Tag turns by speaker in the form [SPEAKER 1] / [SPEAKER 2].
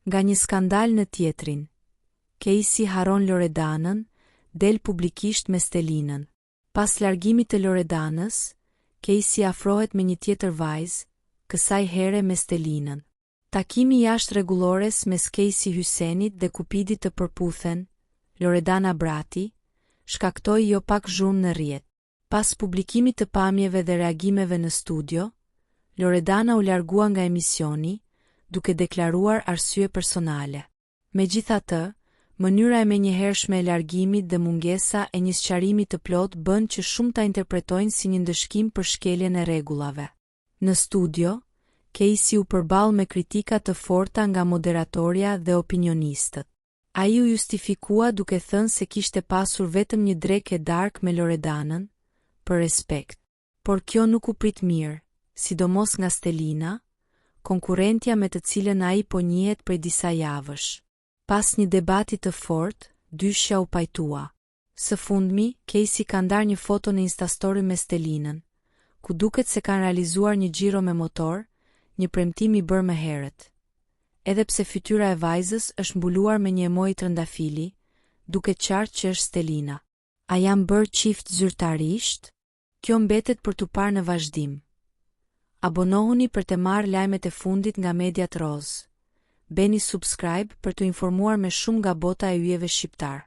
[SPEAKER 1] Nga një skandal në tjetrin. Casey haron Loredanën, del publikisht me Stelinën. Pas largimit të Loredanës, Casey afrohet me një tjetër vajzë, kësaj here me Stelinën. Takimi jashtë rregullores mes Casey Hysenit dhe Kupidit të përputhen, Loredana Brati, shkaktoi jo pak zhurmë në rrjet. Pas publikimit të pamjeve dhe reagimeve në studio, Loredana u largua nga emisioni, duke deklaruar arsye personale. Megjithatë, mënyra e menjëhershme e largimit dhe mungesa e një sqarimi të plot bën që shumë ta interpretojnë si një ndëshkim për shkeljen e rregullave. Në studio, Casey u përball me kritika të forta nga moderatorja dhe opinionistët. Ai u justifikua duke thënë se kishte pasur vetëm një drekë e darkë me Loredanën, për respekt. Por kjo nuk u prit mirë, sidomos nga Stelina, konkurrentja me të cilën ai po njihet prej disa javësh. Pas një debati të fortë, dyshja u pajtua. Së fundmi, Casey ka ndarë një foto në Instastory me Stelinën, ku duket se kanë realizuar një xhiro me motor, një premtim i bërë më herët. Edhe pse fytyra e vajzës është mbuluar me një emoj trëndafili, duket qartë që është Stelina. A janë bërë çift zyrtarisht? Kjo mbetet për t'u parë në vazhdim. Abonohuni për të marrë lajmet e fundit nga Mediat Roz. Beni subscribe për të informuar me shumë nga bota e yjeve shqiptar.